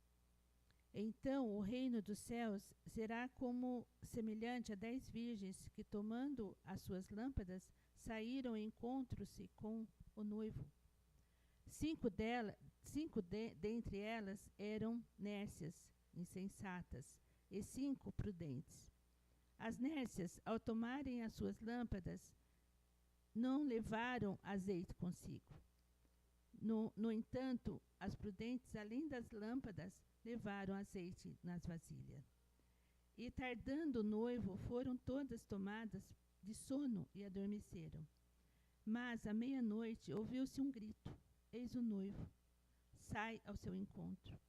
Então o reino dos céus será como semelhante a 10 virgens que, tomando as suas lâmpadas, saíram em encontro-se com o noivo. 5 dentre elas eram nércias, insensatas, e 5 prudentes. As nércias, ao tomarem as suas lâmpadas, não levaram azeite consigo. No entanto, as prudentes, além das lâmpadas, levaram azeite nas vasilhas. E, tardando o noivo, foram todas tomadas de sono e adormeceram. Mas, à meia-noite, ouviu-se um grito: eis o noivo, sai ao seu encontro.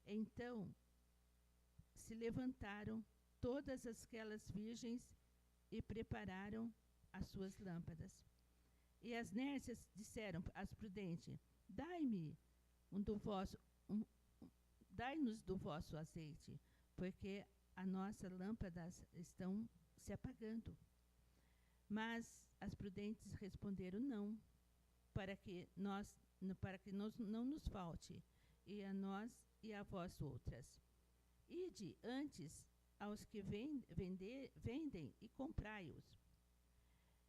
Então se levantaram todas aquelas virgens e prepararam as suas lâmpadas. E as nércias disseram às prudentes: dai-nos do vosso azeite, porque as nossas lâmpadas estão se apagando. Mas as prudentes responderam: não, para que não nos falte, e a nós e a vós outras. Ide antes aos que vendem e comprai-os.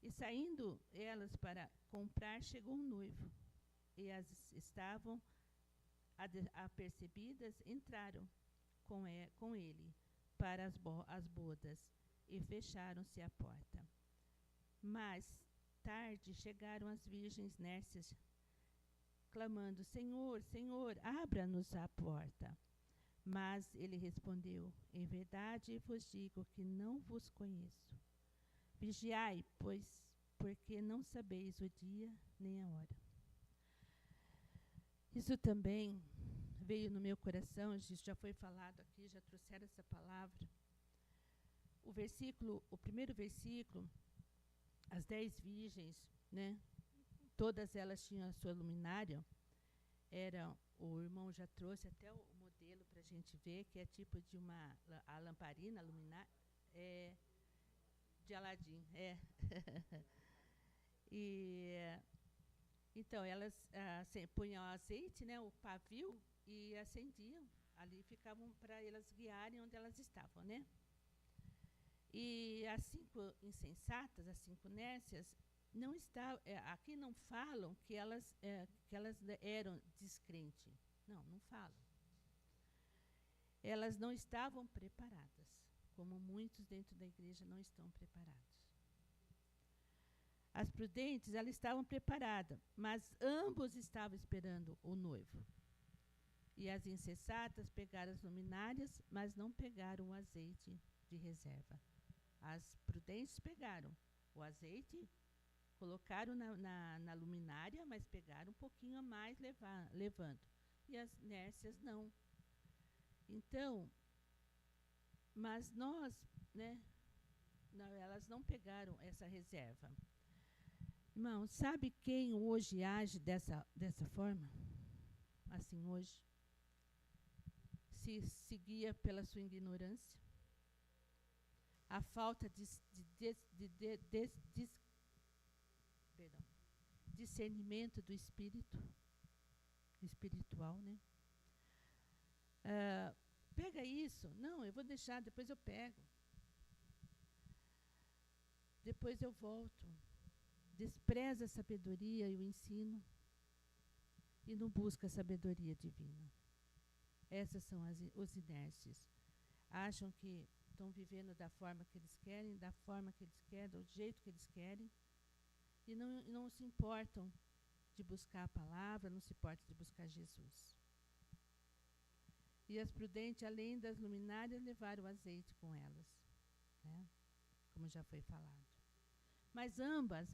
E saindo elas para comprar, chegou um noivo, e as estavam apercebidas, entraram com ele para as bodas, e fecharam-se a porta. Mas tarde chegaram as virgens nércias, clamando: Senhor, Senhor, abra-nos a porta. Mas ele respondeu: em verdade vos digo que não vos conheço. Vigiai, pois, porque não sabeis o dia nem a hora. Isso também veio no meu coração, isso já foi falado aqui, já trouxeram essa palavra. O primeiro versículo, as 10 virgens, né? Todas elas tinham a sua luminária. O irmão já trouxe até o modelo para a gente ver, que é tipo de a lamparina, a luminária, de Aladim, Então, elas punham azeite, né, o pavio, e acendiam. Ali ficavam para elas guiarem onde elas estavam, né? E as 5 insensatas, as 5 nércias, não estavam, aqui não falam que elas eram descrentes. Não falam. Elas não estavam preparadas, como muitos dentro da igreja não estão preparados. As prudentes, elas estavam preparadas, mas ambos estavam esperando o noivo. E as insensatas pegaram as luminárias, mas não pegaram o azeite de reserva. As prudentes pegaram o azeite, colocaram na luminária, mas pegaram um pouquinho a mais, levando. E as nércias não. Então, mas nós, né, elas não pegaram essa reserva. Irmão, sabe quem hoje age dessa forma? Assim, hoje? Se guia pela sua ignorância, a falta de discernimento do espiritual, né? Pega isso. Não, eu vou deixar, depois eu pego. depois eu volto. Despreza a sabedoria e o ensino e não busca a sabedoria divina. Essas são os inércios. Acham que estão vivendo da forma que eles querem, da forma que eles querem, do jeito que eles querem, e não se importam de buscar a palavra, não se importam de buscar Jesus. E as prudentes, além das luminárias, levaram o azeite com elas, né? Como já foi falado. Mas ambas,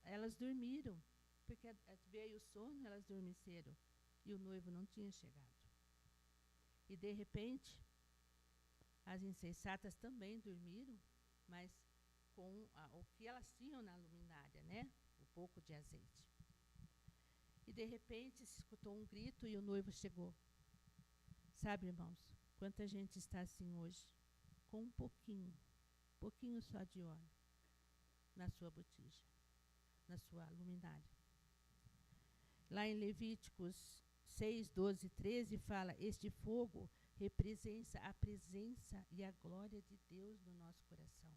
elas dormiram, porque veio o sono, elas dormeceram, e o noivo não tinha chegado. E de repente, as insensatas também dormiram, mas com o que elas tinham na luminária, né? Um pouco de azeite. E de repente se escutou um grito e o noivo chegou. Sabe, irmãos, quanta gente está assim hoje, com um pouquinho só de óleo na sua botija, na sua luminária. Lá em Levíticos 6, 12 e 13 fala: este fogo representa a presença e a glória de Deus no nosso coração.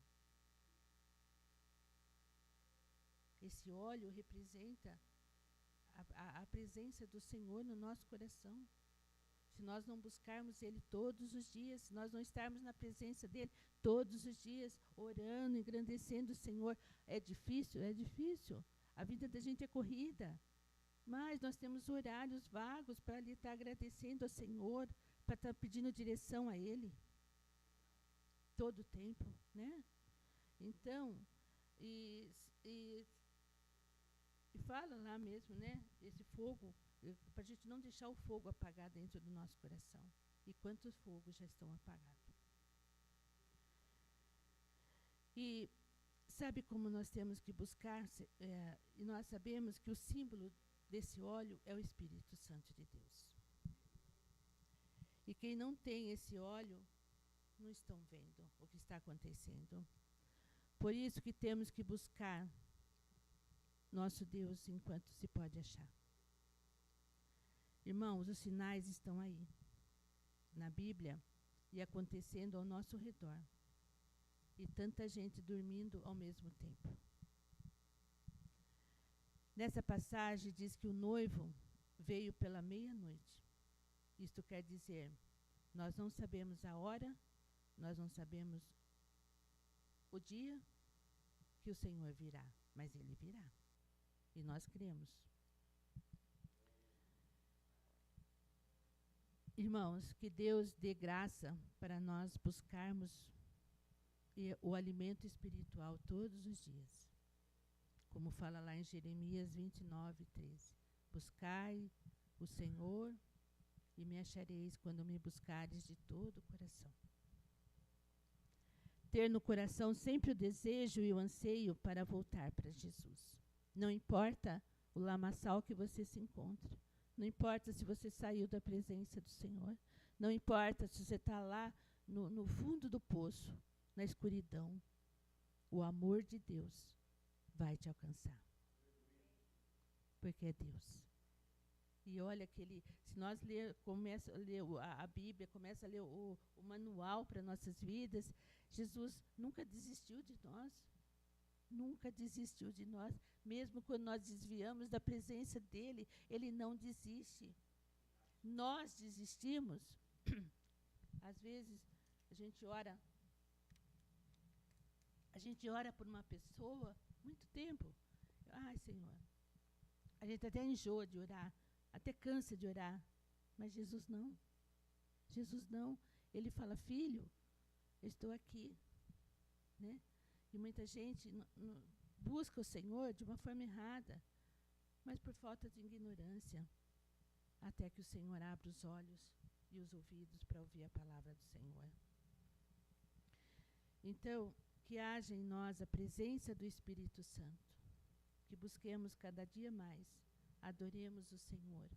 Esse óleo representa a presença do Senhor no nosso coração. Se nós não buscarmos Ele todos os dias, se nós não estarmos na presença dEle todos os dias, orando, engrandecendo o Senhor, é difícil? É difícil. A vida da gente é corrida. Mas nós temos horários vagos para ali estar agradecendo ao Senhor, para estar pedindo direção a Ele. Todo o tempo, né? Então, e fala lá mesmo, né? Esse fogo, para a gente não deixar o fogo apagar dentro do nosso coração. E quantos fogos já estão apagados? E sabe como nós temos que buscar? E nós sabemos que o símbolo desse óleo é o Espírito Santo de Deus. E quem não tem esse óleo, não estão vendo o que está acontecendo. Por isso que temos que buscar nosso Deus enquanto se pode achar. Irmãos, os sinais estão aí, na Bíblia, e acontecendo ao nosso redor. E tanta gente dormindo ao mesmo tempo. Nessa passagem diz que o noivo veio pela meia-noite. Isto quer dizer, nós não sabemos a hora, nós não sabemos o dia que o Senhor virá, mas Ele virá. E nós cremos. Irmãos, que Deus dê graça para nós buscarmos o alimento espiritual todos os dias. Como fala lá em Jeremias 29, 13. Buscai o Senhor e me achareis quando me buscares de todo o coração. Ter no coração sempre o desejo e o anseio para voltar para Jesus. Não importa o lamaçal que você se encontra. Não importa se você saiu da presença do Senhor. Não importa se você está lá no fundo do poço, na escuridão. O amor de Deus vai te alcançar. Porque é Deus. E olha que se nós começa a ler a Bíblia, começa a ler o manual para nossas vidas, Jesus nunca desistiu de nós. Nunca desistiu de nós. Mesmo quando nós desviamos da presença dEle, Ele não desiste. Nós desistimos. Às vezes, a gente ora por uma pessoa muito tempo. Ai, Senhor. A gente até enjoa de orar, até cansa de orar. Mas Jesus não. Jesus não. Ele fala: filho, eu estou aqui. Né? E muita gente busca o Senhor de uma forma errada, mas por falta de ignorância, até que o Senhor abra os olhos e os ouvidos para ouvir a palavra do Senhor. Então, que haja em nós a presença do Espírito Santo, que busquemos cada dia mais, adoremos o Senhor,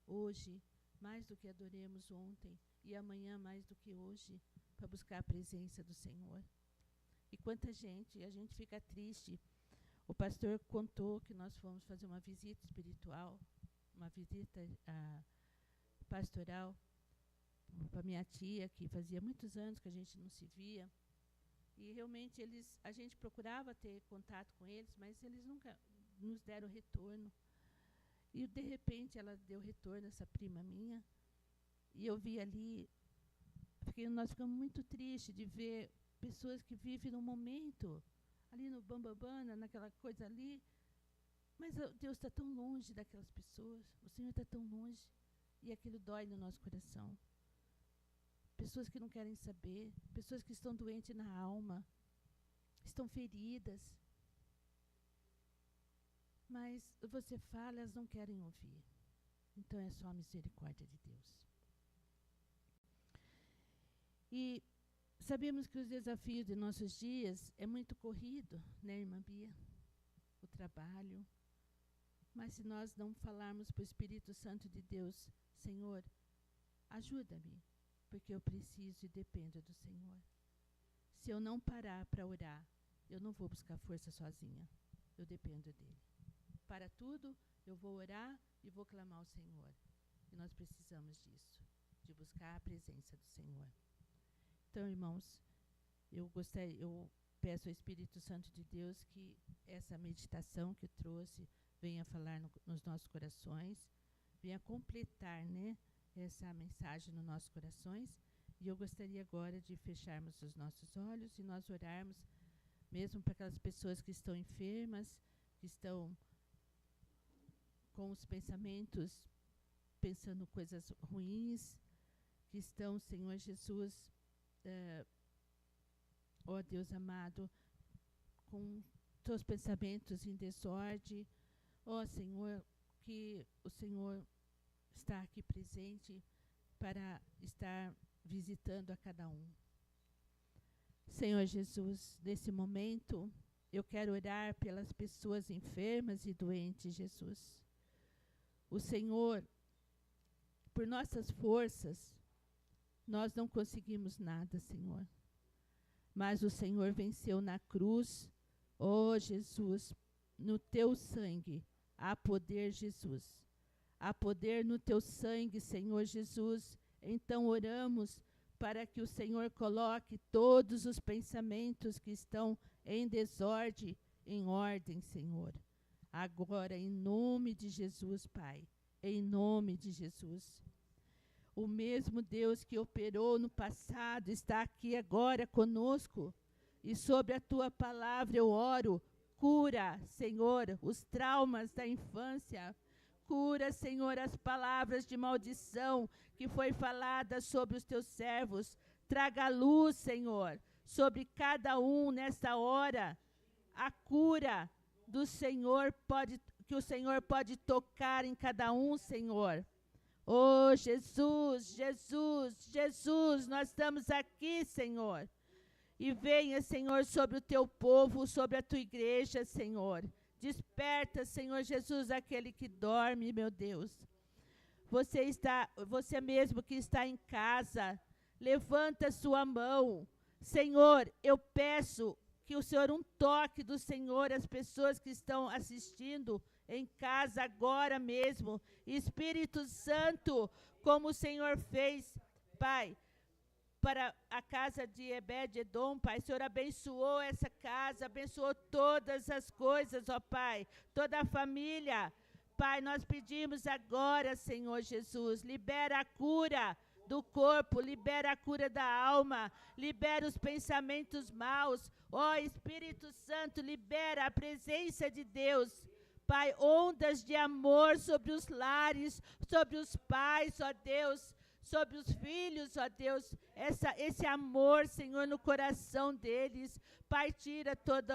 hoje mais do que adoremos ontem, e amanhã mais do que hoje, para buscar a presença do Senhor. E quanta gente, a gente fica triste. O pastor contou que nós fomos fazer uma visita espiritual, uma visita pastoral para minha tia, que fazia muitos anos que a gente não se via. E realmente a gente procurava ter contato com eles, mas eles nunca nos deram retorno. E de repente ela deu retorno, essa prima minha, e eu vi ali, nós ficamos muito tristes de ver pessoas que vivem no momento, ali no Bambabana, naquela coisa ali, mas Deus está tão longe daquelas pessoas, o Senhor está tão longe, e aquilo dói no nosso coração. Pessoas que não querem saber, pessoas que estão doentes na alma, estão feridas. Mas você fala, elas não querem ouvir. Então é só a misericórdia de Deus. E sabemos que os desafios de nossos dias é muito corrido, né, irmã Bia? O trabalho. Mas se nós não falarmos para o Espírito Santo de Deus, Senhor, ajuda-me, porque eu preciso e dependo do Senhor. Se eu não parar para orar, eu não vou buscar força sozinha. Eu dependo dele. Para tudo, eu vou orar e vou clamar ao Senhor. E nós precisamos disso, de buscar a presença do Senhor. Então, irmãos, eu peço ao Espírito Santo de Deus que essa meditação que eu trouxe venha falar nos nossos corações, venha completar, né, essa mensagem nos nossos corações. E eu gostaria agora de fecharmos os nossos olhos e nós orarmos, mesmo para aquelas pessoas que estão enfermas, que estão com os pensamentos, pensando coisas ruins, que estão, Senhor Jesus, ó Deus amado, com seus pensamentos em desordem. Ó Senhor, que o Senhor está aqui presente para estar visitando a cada um. Senhor Jesus, nesse momento, eu quero orar pelas pessoas enfermas e doentes, Jesus. O Senhor, por nossas forças, nós não conseguimos nada, Senhor. Mas o Senhor venceu na cruz. Ó Jesus, no teu sangue há poder, Jesus. Há poder no teu sangue, Senhor Jesus. Então oramos para que o Senhor coloque todos os pensamentos que estão em desordem, em ordem, Senhor. Agora, em nome de Jesus, Pai, em nome de Jesus. O mesmo Deus que operou no passado está aqui agora conosco. E sobre a tua palavra eu oro, cura, Senhor, os traumas da infância. Cura, Senhor, as palavras de maldição que foi falada sobre os teus servos. Traga luz, Senhor, sobre cada um nesta hora. A cura do Senhor que o Senhor pode tocar em cada um, Senhor. Oh, Jesus, Jesus, Jesus, nós estamos aqui, Senhor. E venha, Senhor, sobre o teu povo, sobre a tua igreja, Senhor. Desperta, Senhor Jesus, aquele que dorme, meu Deus. Você mesmo que está em casa, levanta sua mão. Senhor, eu peço que o Senhor, um toque do Senhor, as pessoas que estão assistindo em casa agora mesmo. Espírito Santo, como o Senhor fez, Pai, para a casa de Obed-Edom, Pai. O Senhor abençoou essa casa, abençoou todas as coisas, ó Pai, toda a família. Pai, nós pedimos agora, Senhor Jesus, libera a cura do corpo, libera a cura da alma, libera os pensamentos maus. Ó Espírito Santo, libera a presença de Deus. Pai, ondas de amor sobre os lares, sobre os pais, ó Deus, sobre os filhos, ó Deus, esse amor, Senhor, no coração deles. Pai, tira todo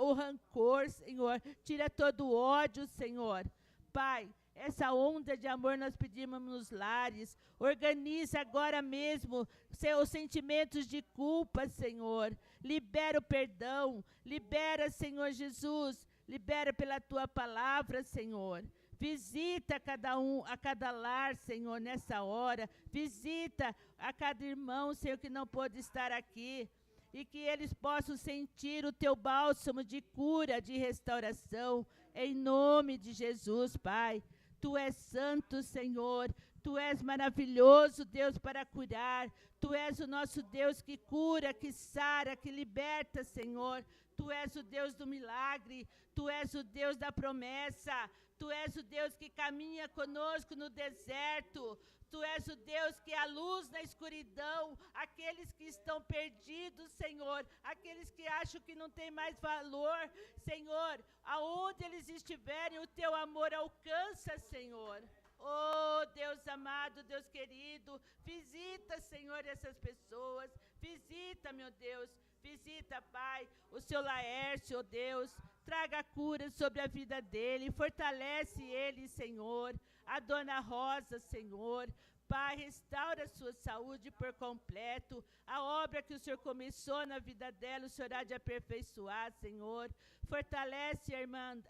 o rancor, Senhor, tira todo o ódio, Senhor. Pai, essa onda de amor nós pedimos nos lares. Organiza agora mesmo os sentimentos de culpa, Senhor. Libera o perdão, libera, Senhor Jesus, libera pela tua palavra, Senhor. Visita cada um, a cada lar, Senhor, nessa hora. Visita a cada irmão, Senhor, que não pôde estar aqui. E que eles possam sentir o teu bálsamo de cura, de restauração. Em nome de Jesus, Pai. Tu és santo, Senhor. Tu és maravilhoso, Deus, para curar. Tu és o nosso Deus que cura, que sara, que liberta, Senhor. Tu és o Deus do milagre. Tu és o Deus da promessa. Tu és o Deus que caminha conosco no deserto. Tu és o Deus que é a luz na escuridão. Aqueles que estão perdidos, Senhor. Aqueles que acham que não tem mais valor, Senhor. Aonde eles estiverem, o teu amor alcança, Senhor. Oh, Deus amado, Deus querido, visita, Senhor, essas pessoas. Visita, meu Deus. Visita, Pai, o seu Laércio, oh Deus. Traga cura sobre a vida dele. Fortalece ele, Senhor. A Dona Rosa, Senhor. Pai, restaura a sua saúde por completo. A obra que o Senhor começou na vida dela, o Senhor há de aperfeiçoar, Senhor. Fortalece a irmã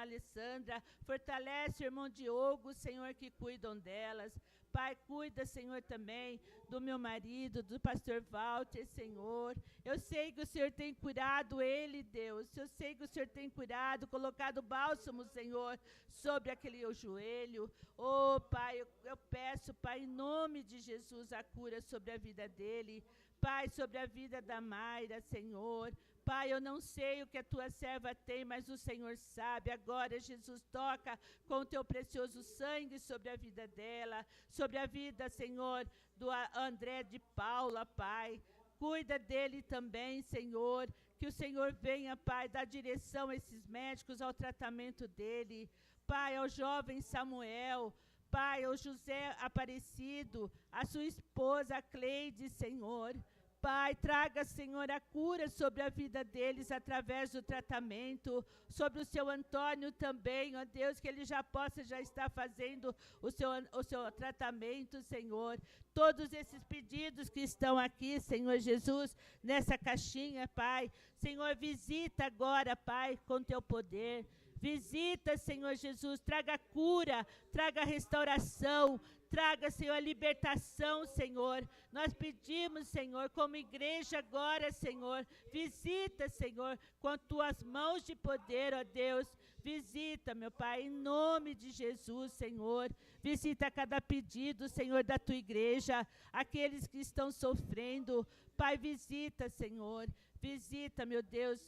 Alessandra. Fortalece o irmão Diogo, Senhor, que cuidam delas. Pai, cuida, Senhor, também do meu marido, do pastor Walter, Senhor. Eu sei que o Senhor tem curado ele, Deus. Eu sei que o Senhor tem curado, colocado bálsamo, Senhor, sobre aquele joelho. Oh, Pai, eu peço, Pai, em nome de Jesus, a cura sobre a vida dele. Pai, sobre a vida da Mayra, Senhor. Pai, eu não sei o que a tua serva tem, mas o Senhor sabe. Agora, Jesus, toca com o teu precioso sangue sobre a vida dela, sobre a vida, Senhor, do André de Paula, Pai. Cuida dele também, Senhor. Que o Senhor venha, Pai, dar direção a esses médicos, ao tratamento dele. Pai, ao jovem Samuel. Pai, ao José Aparecido, a sua esposa, a Cleide, Senhor. Pai, traga, Senhor, a cura sobre a vida deles através do tratamento, sobre o seu Antônio também, ó Deus, que ele já possa estar fazendo o seu tratamento, Senhor. Todos esses pedidos que estão aqui, Senhor Jesus, nessa caixinha, Pai. Senhor, visita agora, Pai, com teu poder. Visita, Senhor Jesus, traga cura, traga restauração, traga, Senhor, a libertação, Senhor. Nós pedimos, Senhor, como igreja agora, Senhor, visita, Senhor, com tuas mãos de poder, ó Deus. Visita, meu Pai, em nome de Jesus, Senhor. Visita cada pedido, Senhor, da tua igreja, aqueles que estão sofrendo. Pai, visita, Senhor. Visita, meu Deus,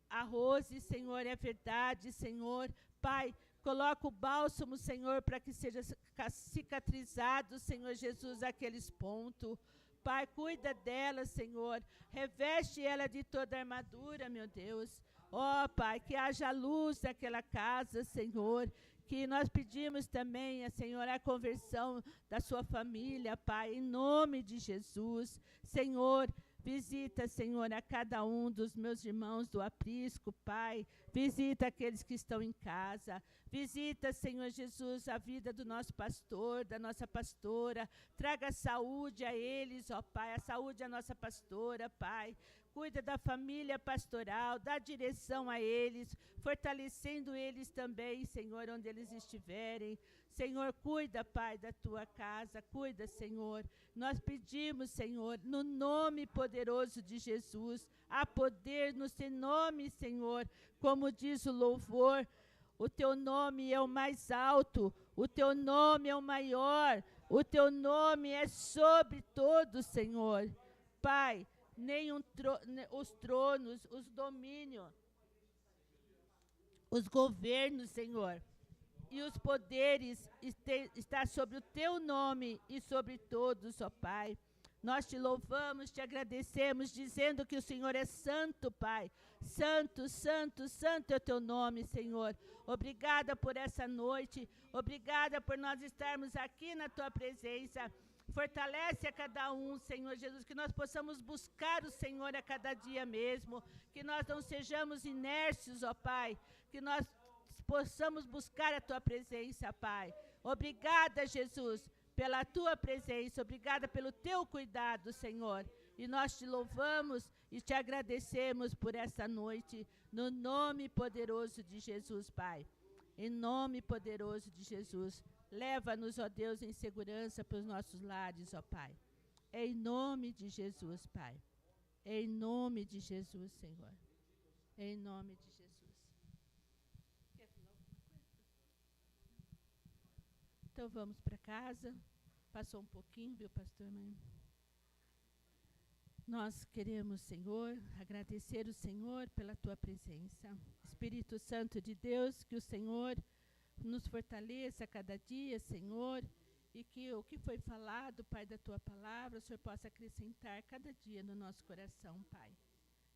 a Rose, Senhor, é verdade, Senhor. Pai, coloca o bálsamo, Senhor, para que seja cicatrizado, Senhor Jesus, aqueles pontos. Pai, cuida dela, Senhor. Reveste ela de toda a armadura, meu Deus. Ó, Pai, que haja luz naquela casa, Senhor. Que nós pedimos também, Senhor, a conversão da sua família, Pai, em nome de Jesus. Senhor, visita, Senhor, a cada um dos meus irmãos do aprisco, Pai. Visita aqueles que estão em casa. Visita, Senhor Jesus, a vida do nosso pastor, da nossa pastora. Traga saúde a eles, ó Pai, a saúde à nossa pastora, Pai. Cuida da família pastoral, dá direção a eles, fortalecendo eles também, Senhor, onde eles estiverem. Senhor, cuida, Pai, da tua casa, cuida, Senhor. Nós pedimos, Senhor, no nome poderoso de Jesus, há poder no seu nome, Senhor, como diz o louvor. O teu nome é o mais alto, o teu nome é o maior, o teu nome é sobre todos, Senhor. Pai, os tronos, os domínios, os governos, Senhor, e os poderes está sobre o teu nome e sobre todos, ó Pai. Nós te louvamos, te agradecemos, dizendo que o Senhor é santo, Pai. Santo, santo, santo é o teu nome, Senhor. Obrigada por essa noite. Obrigada por nós estarmos aqui na tua presença. Fortalece a cada um, Senhor Jesus, que nós possamos buscar o Senhor a cada dia mesmo. Que nós não sejamos inércios, ó Pai. Que nós possamos buscar a tua presença, Pai. Obrigada, Jesus, pela tua presença, obrigada pelo teu cuidado, Senhor. E nós te louvamos e te agradecemos por essa noite, no nome poderoso de Jesus, Pai. Em nome poderoso de Jesus, leva-nos, ó Deus, em segurança para os nossos lares, ó Pai. Em nome de Jesus, Pai. Em nome de Jesus, Senhor. Em nome de Jesus. Quer falar alguma coisa? Então vamos para casa. Passou um pouquinho, viu, pastor? Nós queremos, Senhor, agradecer o Senhor pela tua presença. Espírito Santo de Deus, que o Senhor nos fortaleça a cada dia, Senhor, e que o que foi falado, Pai, da tua palavra, o Senhor possa acrescentar cada dia no nosso coração, Pai.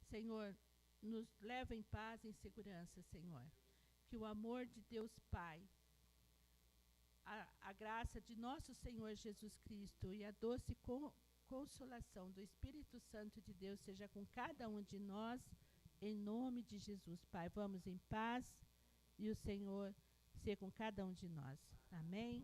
Senhor, nos leva em paz e em segurança, Senhor. Que o amor de Deus Pai, a graça de nosso Senhor Jesus Cristo e a doce consolação do Espírito Santo de Deus seja com cada um de nós, em nome de Jesus, Pai. Vamos em paz e o Senhor seja com cada um de nós. Amém.